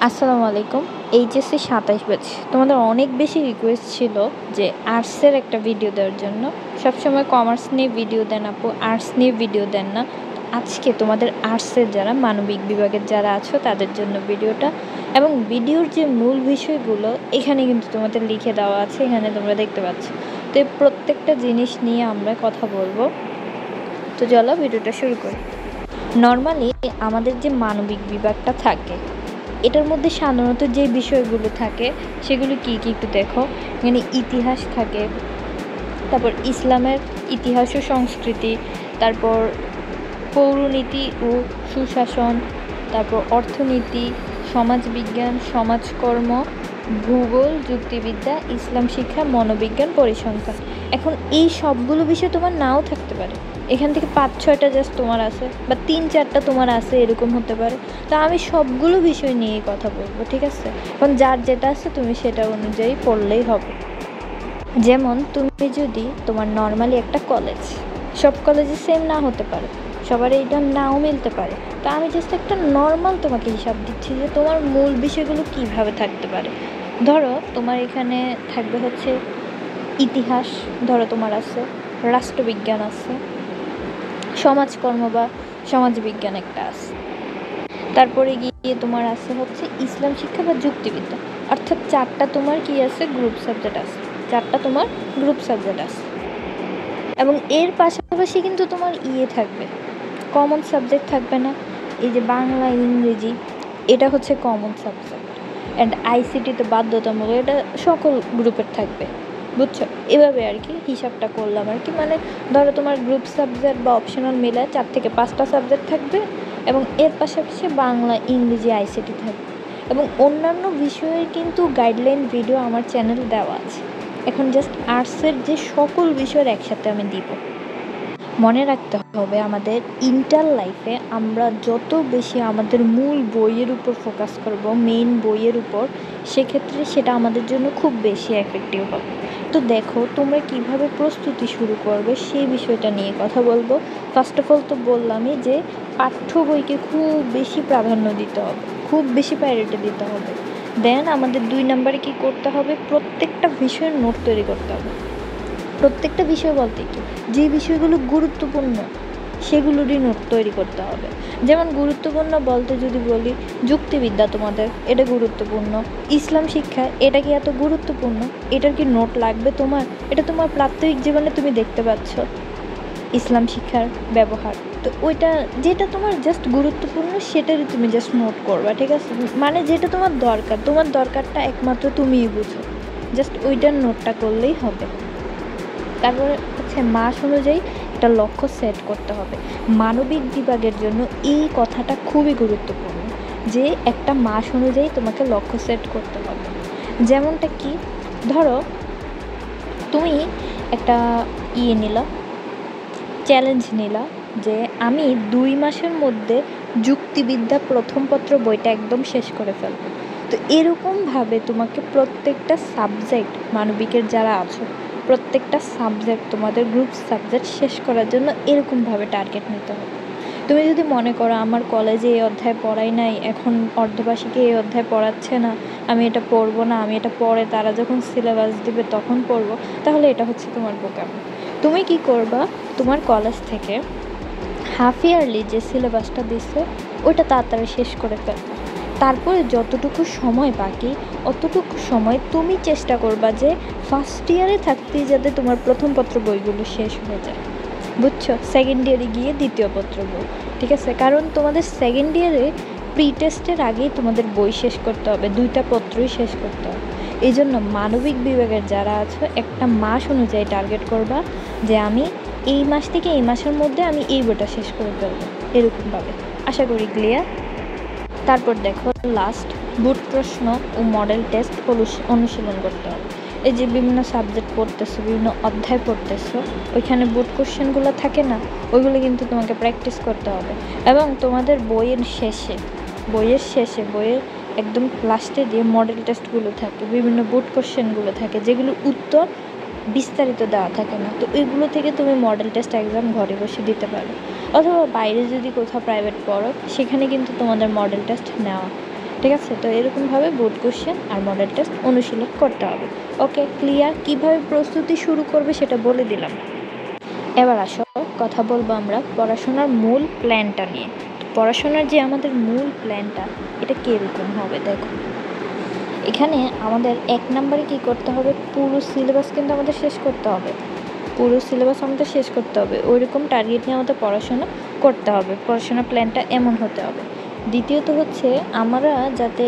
আসসালামু আলাইকুম। HSC ২৭ batch. তোমাদের অনেক বেশি রিকোয়েস্ট ছিল যে আর্টসের একটা ভিডিও দেওয়ার জন্য। সবসময় কমার্স নিয়ে ভিডিও দেন আপু, আর্টস নিয়ে ভিডিও দেন না। আজকে তোমাদের আর্টসের যারা মানবিক বিভাগের যারা আছো তাদের জন্য ভিডিওটা, এবং ভিডিওর যে মূল বিষয়গুলো এখানে কিন্তু তোমাদের লিখে দেওয়া আছে, এখানে তোমরা দেখতে পাচ্ছ। তো এই প্রত্যেকটা জিনিস নিয়ে আমরা কথা বলবো। তো চলো ভিডিওটা শুরু করি। নর্মালি আমাদের যে মানবিক বিভাগটা থাকে এটার মধ্যে সাধারণত যে বিষয়গুলো থাকে সেগুলো কি কি একটু দেখো। এখানে ইতিহাস থাকে, তারপর ইসলামের ইতিহাস ও সংস্কৃতি, তারপর পৌরনীতি ও সুশাসন, তারপর অর্থনীতি, সমাজবিজ্ঞান, সমাজকর্ম, ভূগোল, যুক্তিবিদ্যা, ইসলাম শিক্ষা, মনোবিজ্ঞান, পরিসংখ্যান। এখন এই সবগুলো বিষয় তোমার নাও থাকতে পারে, এখান থেকে ৫-৬টা জাস্ট তোমার আছে, বা ৩-৪টা তোমার আছে, এরকম হতে পারে। তো আমি সবগুলো বিষয় নিয়েই কথা বলবো, ঠিক আছে? এখন যার যেটা আছে তুমি সেটা অনুযায়ী পড়লেই হবে। যেমন তুমি যদি তোমার নর্মালি একটা কলেজ, সব কলেজে সেম না হতে পারে, সবার এইটা নাও মিলতে পারে। তো আমি জাস্ট একটা নর্মাল তোমাকে হিসাব দিচ্ছি যে তোমার মূল বিষয়গুলো কিভাবে থাকতে পারে। ধরো তোমার এখানে থাকবে হচ্ছে ইতিহাস, ধরো তোমার আছে রাষ্ট্রবিজ্ঞান, আছে সমাজকর্ম বা সমাজবিজ্ঞান একটা আছে, তারপরে গিয়ে তোমার আছে হচ্ছে ইসলাম শিক্ষা বা যুক্তিবিদ্যা। অর্থাৎ 4টা তোমার কি আছে, গ্রুপ সাবজেক্ট আছে, 4টা তোমার গ্রুপ সাবজেক্ট আছে। এবং এর পাশাপাশি কিন্তু তোমার থাকবে, কমন সাবজেক্ট থাকবে না। এই যে বাংলা, ইংরেজি, এটা হচ্ছে কমন সাবজেক্ট, অ্যান্ড আইসিটি তো বাধ্যতামূলক, এটা সকল গ্রুপের থাকবে। বুঝছো? এভাবে আর কি হিসাবটা করলাম আর কি। মানে ধরো তোমার গ্রুপ সাবজেক্ট বা অপশনাল মিলে 4 থেকে 5টা সাবজেক্ট থাকবে, এবং এর পাশাপাশি বাংলা, ইংরেজি, আইসিটি থাকবে। এবং অন্যান্য বিষয়ের কিন্তু গাইডলাইন ভিডিও আমার চ্যানেলে দেওয়া আছে। এখন জাস্ট আর্টসের যে সকল বিষয়ের একসাথে আমি দিব। মনে রাখতে হবে আমাদের ইন্টার লাইফে আমরা যত বেশি আমাদের মূল বইয়ের উপর ফোকাস করব, মেইন বইয়ের উপর, সেক্ষেত্রে সেটা আমাদের জন্য খুব বেশি এফেক্টিভ হবে। তো দেখো তোমরা কিভাবে প্রস্তুতি শুরু করবে সেই বিষয়টা নিয়ে কথা বলবো। ফার্স্ট অফ অল তো বললামই যে পাঠ্য বইকে খুব বেশি প্রাধান্য দিতে হবে, খুব বেশি প্রায়োরিটি দিতে হবে। দেন আমাদের 2 নম্বরে কী করতে হবে, প্রত্যেকটা বিষয়ের নোট তৈরি করতে হবে। প্রত্যেকটা বিষয় বলতে কি, যে বিষয়গুলো গুরুত্বপূর্ণ সেগুলোরই নোট তৈরি করতে হবে। যেমন গুরুত্বপূর্ণ বলতে যদি বলি, যুক্তিবিদ্যা তোমাদের এটা গুরুত্বপূর্ণ, ইসলাম শিক্ষা এটা কি এত গুরুত্বপূর্ণ, এটার কি নোট লাগবে তোমার? এটা তোমার প্রাত্যহিক জীবনে তুমি দেখতে পাচ্ছ ইসলাম শিক্ষার ব্যবহার। তো ওইটা যেটা তোমার জাস্ট গুরুত্বপূর্ণ সেটারই তুমি জাস্ট নোট করবা, ঠিক আছে? মানে যেটা তোমার দরকার, তোমার দরকারটা একমাত্র তুমিই বুঝো, জাস্ট ওইটার নোটটা করলেই হবে। তারপরে হচ্ছে মাস অনুযায়ী একটা লক্ষ্য সেট করতে হবে। মানবিক বিভাগের জন্য এই কথাটা খুবই গুরুত্বপূর্ণ যে একটা মাস অনুযায়ী তোমাকে লক্ষ্য সেট করতে হবে। যেমনটা কি, ধরো তুমি একটা নিলা, চ্যালেঞ্জ নিলা যে আমি 2 মাসের মধ্যে যুক্তিবিদ্যা প্রথম পত্র বইটা একদম শেষ করে ফেলবো। তো এরকমভাবে তোমাকে প্রত্যেকটা সাবজেক্ট, মানবিকের যারা আছো প্রত্যেকটা সাবজেক্ট, তোমাদের গ্রুপ সাবজেক্ট শেষ করার জন্য এরকমভাবে টার্গেট নিতে হবে। তুমি যদি মনে করো আমার কলেজে এই অধ্যায় পড়াই নাই, এখন অর্ধবার্ষিকে এই অধ্যায় পড়াচ্ছে না, আমি এটা পড়বো না, আমি এটা পরে তারা যখন সিলেবাস দিবে তখন পড়বো, তাহলে এটা হচ্ছে তোমার বোকামি। তুমি কি করবা, তোমার কলেজ থেকে হাফ ইয়ারলি যে সিলেবাসটা দিচ্ছে ওইটা তাড়াতাড়ি শেষ করে ফেলবা। তারপরে যতটুকু সময় বাকি অতটুকু সময় তুমি চেষ্টা করবা যে ফার্স্ট ইয়ারে থাকতেই যাতে তোমার প্রথম পত্র বইগুলো শেষ হয়ে যায়। বুঝছো? সেকেন্ড ইয়ারে গিয়ে দ্বিতীয় পত্র বই, ঠিক আছে? কারণ তোমাদের সেকেন্ড ইয়ারে প্রি টেস্টের আগেই তোমাদের বই শেষ করতে হবে, 2টা পত্রই শেষ করতে হবে। এই জন্য মানবিক বিভাগের যারা আছো একটা মাস অনুযায়ী টার্গেট করবা যে আমি এই মাস থেকে এই মাসের মধ্যে আমি এই বইটা শেষ করে ফেলবো, এরকমভাবে। আশা করি ক্লিয়ার। তারপর দেখো লাস্ট, বুট প্রশ্ন ও মডেল টেস্ট অনুশীলন করতে হবে। এই যে বিভিন্ন সাবজেক্ট পড়তেছো, বিভিন্ন অধ্যায় পড়তেছো, ওইখানে বুট কোশ্চেনগুলো থাকে না, ওইগুলো কিন্তু তোমাকে প্র্যাকটিস করতে হবে। এবং তোমাদের বইয়ের একদম লাস্টে দিয়ে মডেল টেস্টগুলো থাকে, বিভিন্ন বুট কোশ্চেনগুলো থাকে যেগুলো উত্তর বিস্তারিত দেওয়া থাকে না। তো এগুলো থেকে তুমি মডেল টেস্ট এক্সাম ঘরে বসে দিতে পারো, অথবা বাইরে যদি কোথাও প্রাইভেট পড়ো সেখানে কিন্তু তোমাদের মডেল টেস্ট নেওয়া ঠিক আছে? তো এরকমভাবে বোর্ড কোশ্চেন আর মডেল টেস্ট অনুশীলন করতে হবে। ওকে, ক্লিয়ার? কীভাবে প্রস্তুতি শুরু করবে সেটা বলে দিলাম। এবার আসো কথা বলবো আমরা পড়াশোনার মূল প্ল্যানটা নিয়ে। পড়াশোনার যে আমাদের মূল প্ল্যানটা, এটা কীরকম হবে দেখো। এখানে আমাদের 1 নম্বরে কী করতে হবে, পুরো সিলেবাস কিন্তু আমাদের শেষ করতে হবে। পুরো সিলেবাস আমাদের শেষ করতে হবে, ওইরকম টার্গেট নিয়ে আমাদের পড়াশোনা করতে হবে। পড়াশোনার প্ল্যানটা এমন হতে হবে। দ্বিতীয়ত হচ্ছে আমরা যাতে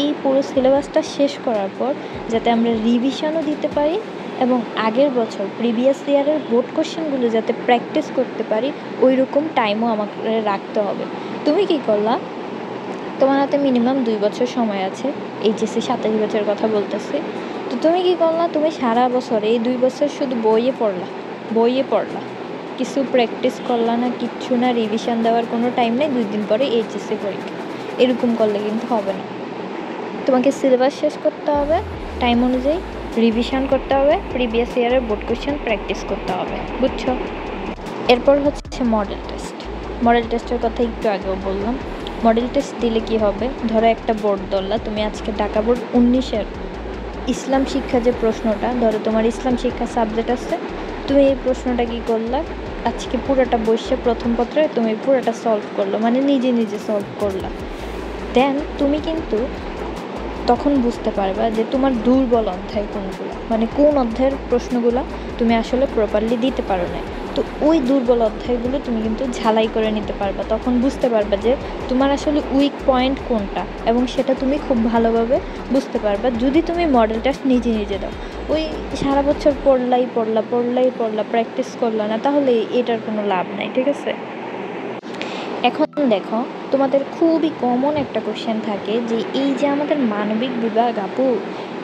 এই পুরো সিলেবাসটা শেষ করার পর যাতে আমরা রিভিশনও দিতে পারি এবং আগের বছর প্রিভিয়াস ইয়ারের বোর্ড কোশ্চেনগুলো যাতে প্র্যাকটিস করতে পারি, ওই রকম টাইমও আমাকে রাখতে হবে। তুমি কি করলা? তোমার হাতে মিনিমাম 2 বছর সময় আছে, এইচএসসি 27 বছরের কথা বলতেছি। তো তুমি কি করলা? তুমি সারা বছর এই 2 বছর শুধু বইয়ে পড়লা, কিছু প্র্যাকটিস করলা না, কিচ্ছু না, রিভিশন দেওয়ার কোনো টাইম নেই, 2 দিন পরে এইচএসসি পরীক্ষা। এরকম করলে কিন্তু হবে না। তোমাকে সিলেবাস শেষ করতে হবে, টাইম অনুযায়ী রিভিশন করতে হবে, প্রিভিয়াস ইয়ারের বোর্ড কোশ্চেন প্র্যাকটিস করতে হবে, বুঝছো? এরপর হচ্ছে মডেল টেস্ট। মডেল টেস্টের কথা একটু আগেও বললাম। মডেল টেস্ট দিলে কি হবে, ধরো একটা বোর্ড ধরলা, তুমি আজকে ঢাকা বোর্ড 19-এর ইসলাম শিক্ষা যে প্রশ্নটা, ধরো তোমার ইসলাম শিক্ষা সাবজেক্ট আছে, তুমি এই প্রশ্নটা কী করলা, আজকে পুরোটা বসে প্রথম পত্রে তুমি পুরোটা সলভ করলো, মানে নিজে নিজে সলভ করলা। দেন তুমি কিন্তু তখন বুঝতে পারবা যে তোমার দুর্বল অধ্যায় কোনগুলো, মানে কোন অধ্যায়ের প্রশ্নগুলো তুমি আসলে প্রপারলি দিতে পারো না। তো ওই দুর্বল অধ্যায়গুলো তুমি কিন্তু ঝালাই করে নিতে পারবা, তখন বুঝতে পারবা যে তোমার আসলে উইক পয়েন্ট কোনটা, এবং সেটা তুমি খুব ভালোভাবে বুঝতে পারবা যদি তুমি মডেল টেস্ট নিজে নিজে দাও। ওই সারা বছর পড়লা প্র্যাকটিস করলা না, তাহলে এটার কোনো লাভ নাই, ঠিক আছে? এখন দেখো, তোমাদের খুবই কমন একটা কোশ্চেন থাকে যে এই যে আমাদের মানবিক বিভাগ আপু,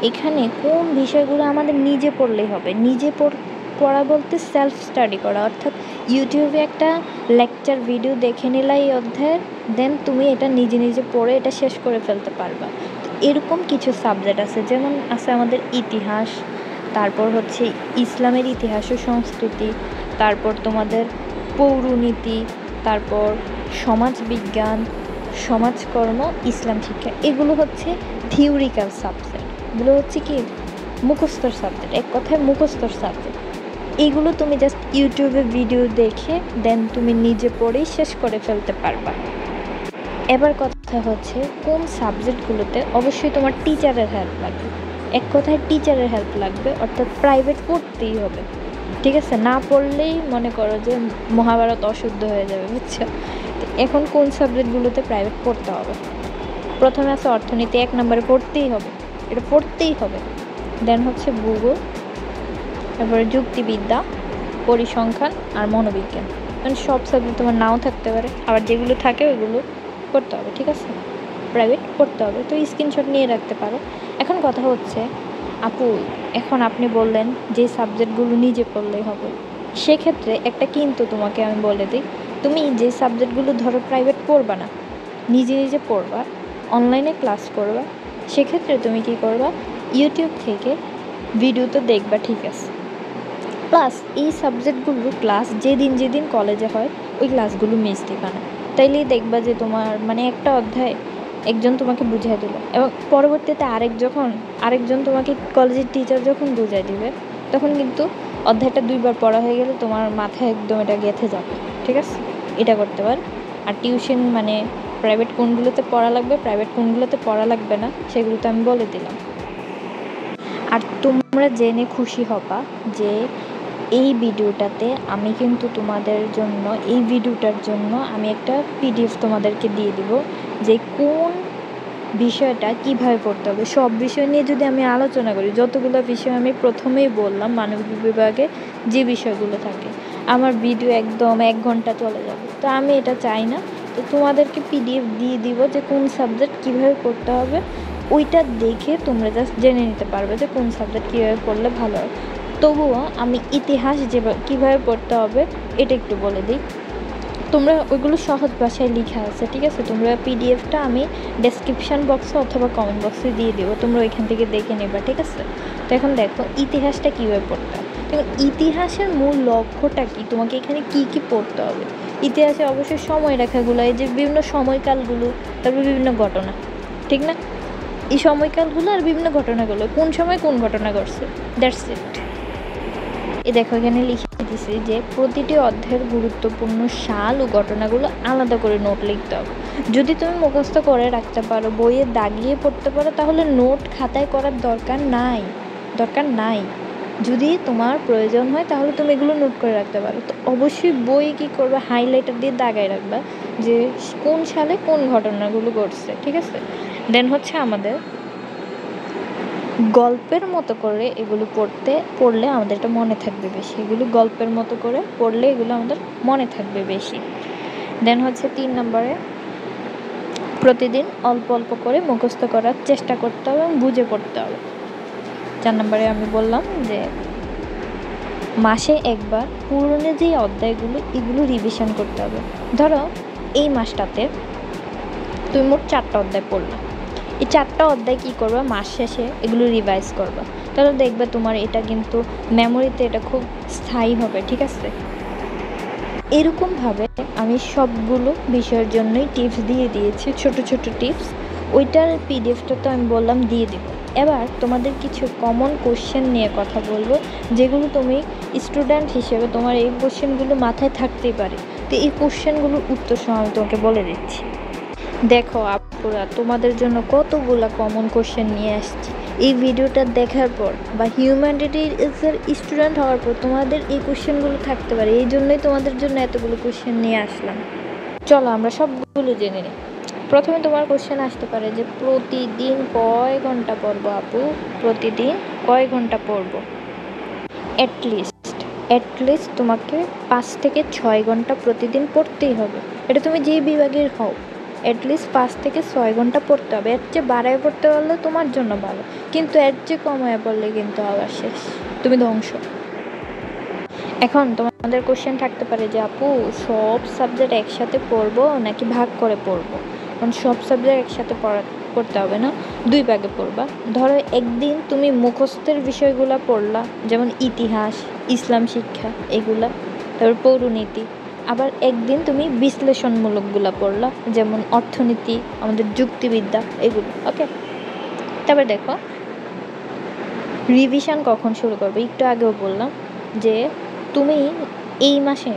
এখানে কোন বিষয়গুলো আমাদের নিজে পড়লেই হবে। নিজে পড়া বলতে সেলফ স্টাডি করা, অর্থাৎ ইউটিউবে একটা লেকচার ভিডিও দেখে নিলাই এই অধ্যায়ের, দেন তুমি এটা নিজে নিজে পড়ে এটা শেষ করে ফেলতে পারবা। এরকম কিছু সাবজেক্ট আছে, যেমন আছে আমাদের ইতিহাস, তারপর হচ্ছে ইসলামের ইতিহাস ও সংস্কৃতি, তারপর তোমাদের পৌরনীতি, তারপর সমাজবিজ্ঞান, সমাজকর্ম, ইসলাম শিক্ষা। এগুলো হচ্ছে থিওরিক্যাল সাবজেক্ট, এগুলো হচ্ছে কি মুখস্থর সাবজেক্ট, এক কথায় মুখস্থর সাবজেক্ট। এইগুলো তুমি জাস্ট ইউটিউবে ভিডিও দেখে দেন তুমি নিজে পড়েই শেষ করে ফেলতে পারবা। এবার কথা হচ্ছে কোন সাবজেক্টগুলোতে অবশ্যই তোমার টিচারের হেল্প লাগবে। এক কথায় টিচারের হেল্প লাগবে, অর্থাৎ প্রাইভেট পড়তেই হবে, ঠিক আছে? না পড়লেই মনে করো যে মহাভারত অশুদ্ধ হয়ে যাবে, বুঝছো? এখন কোন সাবজেক্টগুলোতে প্রাইভেট পড়তে হবে? প্রথমে আছে অর্থনীতি, 1 নম্বরে পড়তেই হবে, এটা পড়তেই হবে। দেন হচ্ছে ভূগোল, তারপরে যুক্তিবিদ্যা, পরিসংখ্যান আর মনোবিজ্ঞান। কারণ সব সাবজেক্ট তোমার নাও থাকতে পারে, আবার যেগুলো থাকে ওইগুলো পড়তে হবে, ঠিক আছে? প্রাইভেট পড়তে হবে, তো স্ক্রিনশট নিয়ে রাখতে পারো। এখন কথা হচ্ছে আপু, এখন আপনি বললেন যে সাবজেক্টগুলো নিজে পড়লেই হবে, সেক্ষেত্রে একটা কিন্তু তোমাকে আমি বলে দিই, তুমি যে সাবজেক্টগুলো ধরো প্রাইভেট পড়বা না, নিজে নিজে পড়বা, অনলাইনে ক্লাস করবা, সেক্ষেত্রে তুমি কি করবা, ইউটিউব থেকে ভিডিও তো দেখবা, ঠিক আছে, প্লাস এই সাবজেক্টগুলোর ক্লাস যেদিন কলেজে হয় ওই ক্লাসগুলো মিস দিবা না। তাইলেই দেখবা যে তোমার মানে একটা অধ্যায় একজন তোমাকে বুঝিয়ে দিল, এবং পরবর্তীতে আরেকজন তোমাকে কলেজের টিচার যখন বুঝিয়ে দিবে, তখন কিন্তু অধ্যায়টা 2 বার পড়া হয়ে গেলে তোমার মাথায় একদম এটা গেঁথে যাবে, ঠিক আছে? এটা করতে পার। আর টিউশন মানে প্রাইভেট কোনগুলোতে পড়া লাগবে, প্রাইভেট কোনগুলোতে পড়া লাগবে না, সেগুলো তো আমি বলে দিলাম। আর তোমরা জেনে খুশি হবা যে এই ভিডিওটাতে আমি কিন্তু তোমাদের জন্য, এই ভিডিওটার জন্য আমি একটা পিডিএফ তোমাদেরকে দিয়ে দিব, যে কোন বিষয়টা কিভাবে পড়তে হবে। সব বিষয় নিয়ে যদি আমি আলোচনা করি, যতগুলো বিষয় আমি প্রথমেই বললাম মানবিক বিভাগে যে বিষয়গুলো থাকে, আমার ভিডিও একদম 1 ঘন্টা চলে যাবে, তো আমি এটা চাই না। তো তোমাদেরকে পিডিএফ দিয়ে দিব যে কোন সাবজেক্ট কীভাবে পড়তে হবে, ওইটা দেখে তোমরা জাস্ট জেনে নিতে পারবে যে কোন সাবজেক্ট কীভাবে পড়লে ভালো হয়। তবুও আমি ইতিহাস কীভাবে পড়তে হবে এটা একটু বলে দিই। তোমরা ওইগুলো সহজ ভাষায় লেখা আছে, ঠিক আছে? তোমরা পিডিএফটা আমি ডেসক্রিপশান বক্সে অথবা কমেন্ট বক্সে দিয়ে দেবো, তোমরা ওইখান থেকে দেখে নেবা, ঠিক আছে? তো এখন দেখো ইতিহাসটা কীভাবে পড়তে হবে। দেখো ইতিহাসের মূল লক্ষ্যটা কী, তোমাকে এখানে কী কী পড়তে হবে। ইতিহাসে অবশ্যই সময় রেখাগুলো, এই যে বিভিন্ন সময়কালগুলো, তারপর বিভিন্ন ঘটনা, ঠিক না? এই সময়কালগুলো আর বিভিন্ন ঘটনাগুলো কোন সময় কোন ঘটনা ঘটছে, দ্যাটস ইট। এই দেখো এখানে লিখে দিয়েছি যে প্রতিটি অধ্যায়ের গুরুত্বপূর্ণ সাল ও ঘটনাগুলো আলাদা করে নোট লিখতে হবে। যদি তুমি মুখস্থ করে রাখতে পারো, বইয়ে দাগিয়ে পড়তে পারো, তাহলে নোট খাতায় করার দরকার নাই। যদি তোমার প্রয়োজন হয় তাহলে তুমি এগুলো নোট করে রাখতে পারো। তো অবশ্যই বই কী করবে, হাইলাইটার দিয়ে দাগায় রাখবা যে কোন সালে কোন ঘটনাগুলো ঘটছে, ঠিক আছে? দেন হচ্ছে আমাদের গল্পের মতো করে এগুলো পড়লে আমাদের এটা মনে থাকবে বেশি। এগুলো গল্পের মতো করে পড়লে এগুলো আমাদের মনে থাকবে বেশি। দেন হচ্ছে 3 নম্বরে প্রতিদিন অল্প অল্প করে মুখস্থ করার চেষ্টা করতে হবে এবং বুঝে পড়তে হবে। 4 নম্বরে আমি বললাম যে মাসে একবার পুরনো যেই অধ্যায়গুলো এগুলো রিভিশন করতে হবে। ধরো এই মাসটাতে তুমি মোট 4টা অধ্যায় পড়লে, এই 4টা অধ্যায় কী করবা, মাস শেষে এগুলো রিভাইজ করবা। তাহলে দেখবে তোমার এটা কিন্তু মেমোরিতে এটা খুব স্থায়ী হবে, ঠিক আছে? এরকমভাবে আমি সবগুলো বিষয়ের জন্যই টিপস দিয়ে দিয়েছি, ছোট ছোট টিপস। ওইটার পিডিএফটা তো আমি বললাম দিয়ে দেব। এবার তোমাদের কিছু কমন কোশ্চেন নিয়ে কথা বলবো, যেগুলো তুমি স্টুডেন্ট হিসেবে তোমার এই কোশ্চেনগুলো মাথায় থাকতেই পারে। তো এই কোশ্চেনগুলোর উত্তর সহ আমি তোমাকে বলে দিচ্ছি। দেখো আপুরা, তোমাদের জন্য কতগুলা কমন কোশ্চেন নিয়ে আসছি। এই ভিডিওটা দেখার পর বা হিউম্যানিটিজের স্টুডেন্ট হওয়ার পর তোমাদের এই কোশ্চেনগুলো থাকতে পারে, এই জন্যই তোমাদের জন্য এতগুলো কোশ্চেন নিয়ে আসলাম। চলো আমরা সবগুলো জেনে নিই। প্রথমে তোমার কোশ্চেন আসতে পারে যে প্রতিদিন কয় ঘন্টা পড়বো আপু, প্রতিদিন কয় ঘন্টা পড়বো? অ্যাটলিস্ট তোমাকে 5 থেকে 6 ঘন্টা প্রতিদিন পড়তেই হবে। এটা তুমি যেই বিভাগের হও, অ্যাটলিস্ট 5 থেকে 6 ঘন্টা পড়তে হবে। এর চেয়ে বাড়ায় পড়তে পারলে তোমার জন্য ভালো, কিন্তু এর চেয়ে কমায় পড়লে কিন্তু আবার শেষ, তুমি ধ্বংস। এখন তোমাদের কোশ্চেন থাকতে পারে যে আপু সব সাবজেক্ট একসাথে পড়বো নাকি ভাগ করে পড়বো? কারণ সব সাবজেক্ট একসাথে পড়তে হবে না, 2 ভাগে পড়বা। ধরো একদিন তুমি মুখস্থের বিষয়গুলো পড়লা, যেমন ইতিহাস, ইসলাম শিক্ষা এগুলা, তারপর পৌরনীতি। আবার একদিন তুমি বিশ্লেষণমূলকগুলো পড়লা, যেমন অর্থনীতি, আমাদের যুক্তিবিদ্যা এগুলো। ওকে, তারপর দেখো রিভিশন কখন শুরু করবে। একটু আগেও বললাম যে তুমি এই মাসে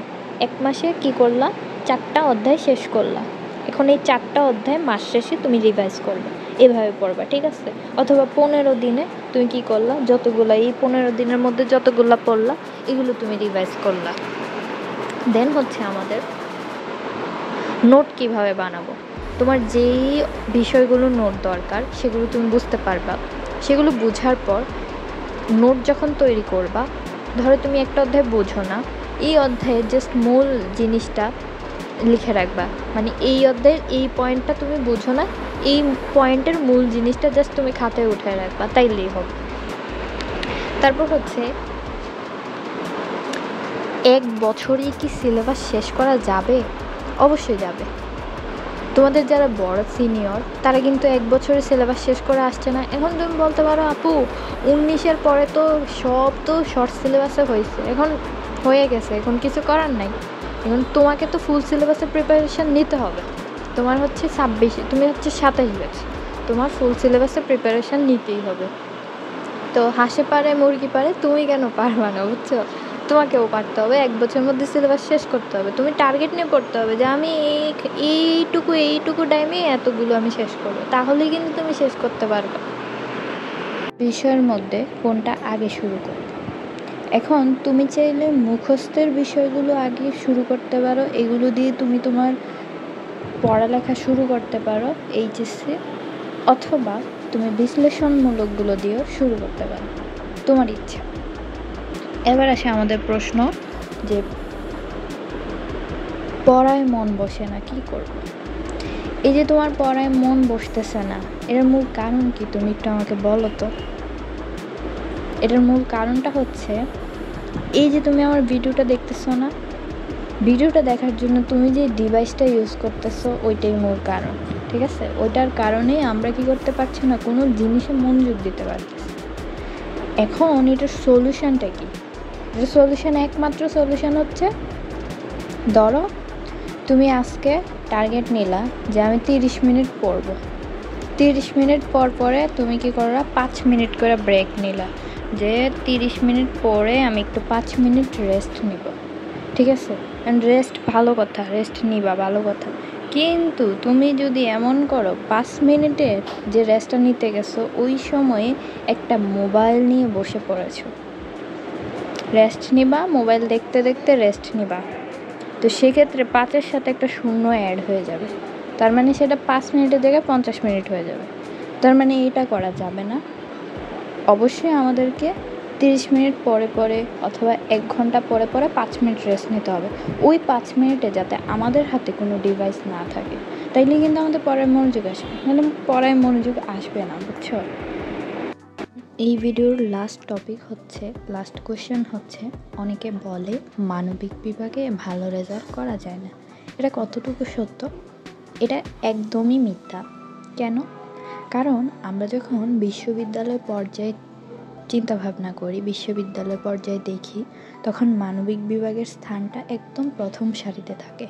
1 মাসে কী করলা, 4টা অধ্যায় শেষ করলা। এখন এই 4টা অধ্যায় মাস শেষে তুমি রিভাইজ করবে, এভাবে পড়বা, ঠিক আছে? অথবা 15 দিনে তুমি কী করলা, যতগুলা এই 15 দিনের মধ্যে যতগুলা পড়লা এগুলো তুমি রিভাইজ করলা। দেন হচ্ছে আমাদের নোট কিভাবে বানাবো। তোমার যেই বিষয়গুলো নোট দরকার সেগুলো তুমি বুঝতে পারবা। সেগুলো বোঝার পর নোট যখন তৈরি করবা, ধরো তুমি একটা অধ্যায় বোঝো না, এই অধ্যায়ের জাস্ট মূল জিনিসটা লিখে রাখবা। মানে এই অধ্যায়ের এই পয়েন্টটা তুমি বোঝো না, এই পয়েন্টের মূল জিনিসটা জাস্ট তুমি খাতায় উঠায় রাখবা, তাইলেই হবে। তারপর হচ্ছে 1 বছরেই কি সিলেবাস শেষ করা যাবে? অবশ্যই যাবে। তোমাদের যারা বড় সিনিয়র তারা কিন্তু 1 বছরে সিলেবাস শেষ করে আসছে না। এখন তুমি বলতে পারো আপু 19-এর পরে তো সব তো শর্ট সিলেবাসে হয়েছে, এখন হয়ে গেছে, এখন কিছু করার নাই। এখন তোমাকে তো ফুল সিলেবাসের প্রিপারেশান নিতে হবে। তোমার হচ্ছে 26, তুমি হচ্ছে 27 ব্যাচ, তোমার ফুল সিলেবাসের প্রিপারেশান নিতেই হবে। তো হাঁসে পারে মুরগি পারে, তুমি কেন পারবা না, বুঝছো? তোমাকেও পারতে হবে, 1 বছরের মধ্যে সিলেবাস শেষ করতে হবে। তুমি টার্গেট নিয়ে পড়তে হবে যে আমি এইটুকু টাইমে এতগুলো আমি শেষ করবো, তাহলেই কিন্তু তুমি শেষ করতে পারবে। বিষয়ের মধ্যে কোনটা আগে শুরু করবে? এখন তুমি চাইলে মুখস্থের বিষয়গুলো আগে শুরু করতে পারো, এগুলো দিয়ে তুমি তোমার পড়ালেখা শুরু করতে পারো এইচএসসি, অথবা তুমি বিশ্লেষণমূলকগুলো দিয়েও শুরু করতে পারো, তোমার ইচ্ছা। এবার আসে আমাদের প্রশ্ন যে পড়ায় মন বসে না, কি করব? এই যে তোমার পড়ায় মন বসতেছে না, এর মূল কারণ কি তুমি একটু আমাকে বলো তো। এটার মূল কারণটা হচ্ছে এই যে তুমি আমার ভিডিওটা দেখতেছো না, ভিডিওটা দেখার জন্য তুমি যে ডিভাইসটা ইউজ করতেছো ওইটাই মূল কারণ, ঠিক আছে? ওইটার কারণে আমরা কি করতে পারছি না, কোনো জিনিসে মনোযোগ দিতে পারতেছি। এখন এটার সলিউশনটা কি? এটার সলিউশন, একমাত্র সলিউশন হচ্ছে, ধরো তুমি আজকে টার্গেট নিলা যে আমি 30 মিনিট পড়বো, 30 মিনিট পর পরে তুমি কি করলা, 5 মিনিট করে ব্রেক নিলা, যে 30 মিনিট পরে আমি একটু 5 মিনিট রেস্ট নিব, ঠিক আছে? রেস্ট ভালো কথা, রেস্ট নিবা ভালো কথা, কিন্তু তুমি যদি এমন করো 5 মিনিটের যে রেস্টটা নিতে গেছো ওই সময়ে একটা মোবাইল নিয়ে বসে পড়েছো, রেস্ট নিবা, মোবাইল দেখতে দেখতে রেস্ট নিবা, তো সেক্ষেত্রে 5-এর সাথে একটা শূন্য অ্যাড হয়ে যাবে, তার মানে সেটা 5 মিনিটের জায়গায় 50 মিনিট হয়ে যাবে। তার মানে এটা করা যাবে না। অবশ্যই আমাদেরকে 30 মিনিট পরে পরে অথবা 1 ঘন্টা পরে পরে 5 মিনিট রেস্ট নিতে হবে। ওই 5 মিনিটে যাতে আমাদের হাতে কোনো ডিভাইস না থাকে, তাইলে কিন্তু আমাদের পড়ায় মনোযোগ আসবে, নাহলে পড়ায় মনোযোগ আসবে না, বুঝছো? এই ভিডিওর লাস্ট কোশ্চেন হচ্ছে, অনেকে বলে মানবিক বিভাগে ভালো রেজাল্ট করা যায় না, এটা কতটুকু সত্য? এটা একদমই মিথ্যা। কেন? কারণ আমরা যখন বিশ্ববিদ্যালয় পর্যায়ে চিন্তাভাবনা করি, বিশ্ববিদ্যালয় পর্যায়ে দেখি, তখন মানবিক বিভাগের স্থানটা একদম প্রথম সারিতে থাকে।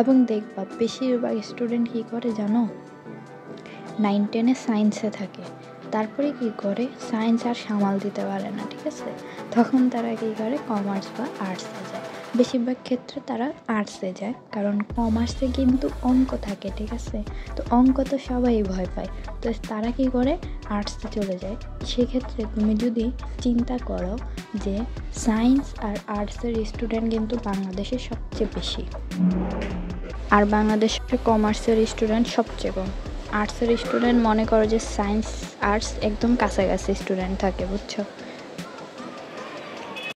এবং দেখবা বেশিরভাগ স্টুডেন্ট কী করে জানো, 9-10-এ সায়েন্সে থাকে, তারপরে কি করে সায়েন্স আর সামাল দিতে পারে না, ঠিক আছে? তখন তারা কী করে কমার্স বা আর্টসে যায়, বেশিরভাগ ক্ষেত্রে তারা আর্টসে যায়, কারণ কমার্সে কিন্তু অঙ্ক থাকে, ঠিক আছে? তো অঙ্ক তো সবাই ভয় পায়, তো তারা কী করে আর্টসে চলে যায়। সেক্ষেত্রে তুমি যদি চিন্তা করো যে সায়েন্স আর আর্টসের স্টুডেন্ট কিন্তু বাংলাদেশে সবচেয়ে বেশি, আর বাংলাদেশে কমার্সের স্টুডেন্ট সবচেয়ে কম। আর্টসের স্টুডেন্ট মনে করো যে সায়েন্স আর্টস একদম কাছাকাছি স্টুডেন্ট থাকে, বুঝছো?